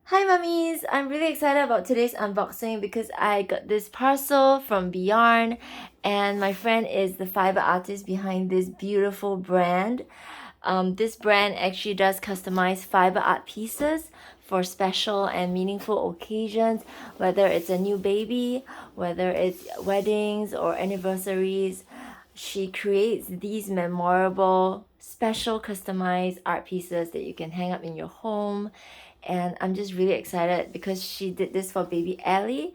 Hi mummies! I'm really excited about today's unboxing because I got this parcel from Beeyarnd and my friend is the fiber artist behind this beautiful brand. This brand actually does customized fiber art pieces for special and meaningful occasions, whether it's a new baby, whether it's weddings or anniversaries. She creates these memorable, special customized art pieces that you can hang up in your home. And I'm just really excited because she did this for baby Ellie.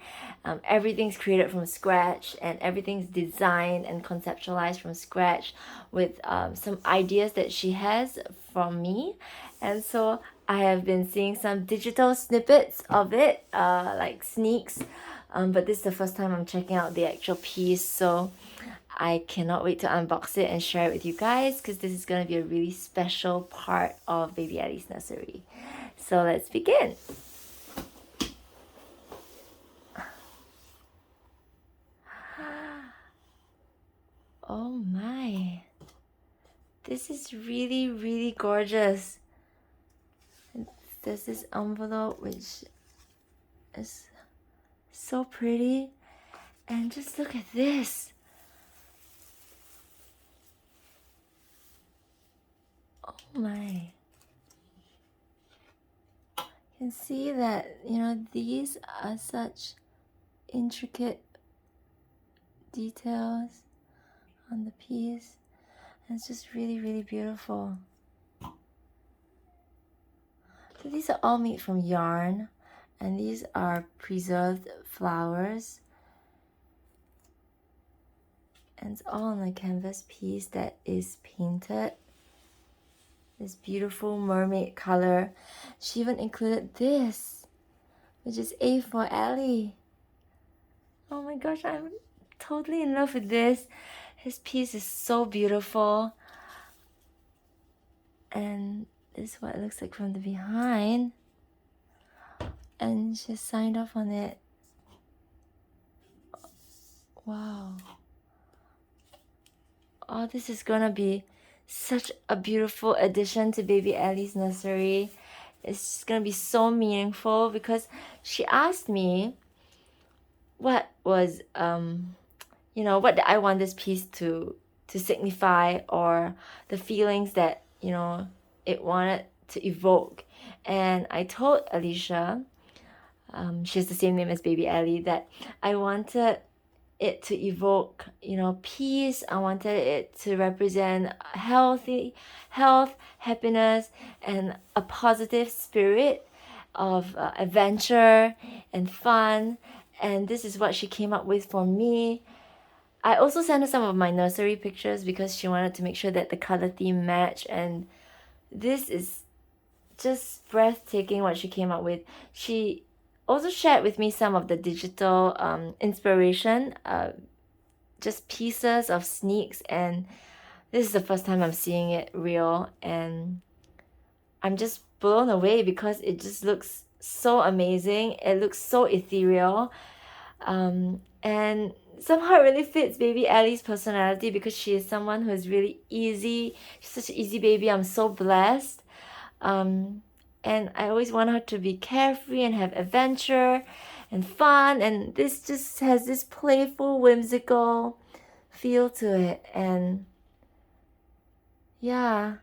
Everything's created from scratch and everything's designed and conceptualized from scratch with some ideas that she has from me. And so I have been seeing some digital snippets of it, like sneaks. But this is the first time I'm checking out the actual piece. So I cannot wait to unbox it and share it with you guys because this is going to be a really special part of baby Ellie's nursery. So let's begin. Oh my. This is really, really gorgeous. There's this envelope which is so pretty. And just look at this. Oh my. You can see that, these are such intricate details on the piece. And it's just really, really beautiful. So these are all made from yarn, and these are preserved flowers. And it's all on a canvas piece that is painted. This beautiful mermaid color. She even included this, which is A for Ellie. Oh my gosh, I'm totally in love with this. His piece is so beautiful. And this is what it looks like from the behind. And she signed off on it. Wow. Oh, this is gonna be such a beautiful addition to baby Ellie's nursery. It's just gonna be so meaningful because she asked me what was what I want this piece to signify, or the feelings that it wanted to evoke. And I told Alicia, she has the same name as baby Ellie, that I wanted it to evoke peace. I wanted it to represent health, happiness, and a positive spirit of adventure and fun. And this is what she came up with for me. I also sent her some of my nursery pictures because she wanted to make sure that the color theme matched, and this is just breathtaking what she came up with. She also shared with me some of the digital inspiration, just pieces of sneaks, and this is the first time I'm seeing it real, and I'm just blown away because it just looks so amazing. It looks so ethereal, and somehow it really fits baby Ellie's personality because she is someone who is really easy. She's such an easy baby. I'm so blessed. And I always want her to be carefree and have adventure and fun, and this just has this playful, whimsical feel to it. And yeah,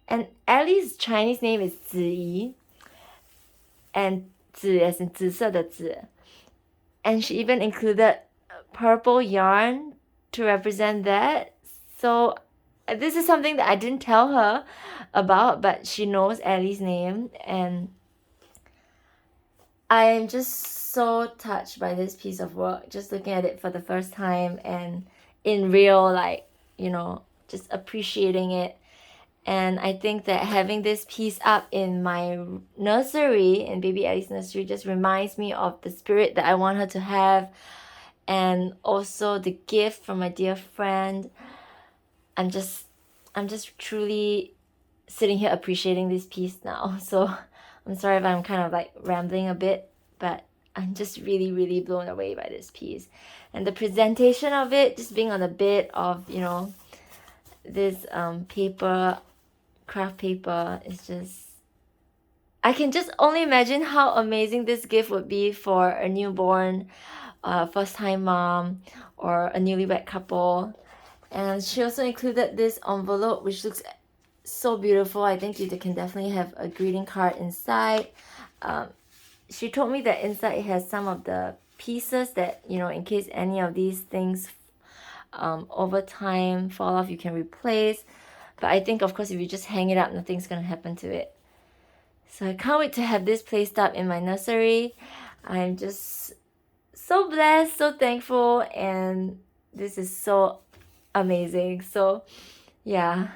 and Ellie's Chinese name is Ziyi, and 紫 as in 紫色的紫. And she even included purple yarn to represent that. So this is something that I didn't tell her about, but she knows Ellie's name, and I'm just so touched by this piece of work, just looking at it for the first time and in real, just appreciating it. And I think that having this piece up in my nursery, in baby Ellie's nursery, just reminds me of the spirit that I want her to have, and also the gift from my dear friend. I'm just truly sitting here appreciating this piece now. So I'm sorry if I'm kind of like rambling a bit, but I'm just really, really blown away by this piece. And the presentation of it, just being on a bit of, this paper, craft paper, is just I can just only imagine how amazing this gift would be for a newborn, first time mom, or a newlywed couple. And she also included this envelope, which looks so beautiful. I think you can definitely have a greeting card inside. She told me that inside it has some of the pieces that, you know, in case any of these things over time fall off, you can replace. But I think, of course, if you just hang it up, nothing's gonna happen to it. So I can't wait to have this placed up in my nursery. I'm just so blessed, so thankful, and this is so amazing. So yeah.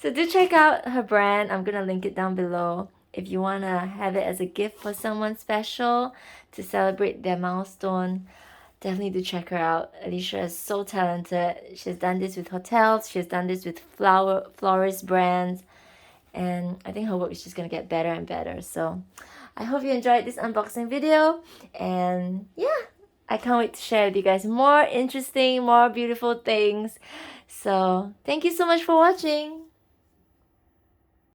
So do check out her brand. I'm gonna link it down below if you wanna have it as a gift for someone special to celebrate their milestone. Definitely do check her out. Alicia is so talented. She's done this with hotels. She's done this with florist brands. And I think her work is just going to get better and better. So I hope you enjoyed this unboxing video. And yeah, I can't wait to share with you guys more interesting, more beautiful things. So thank you so much for watching.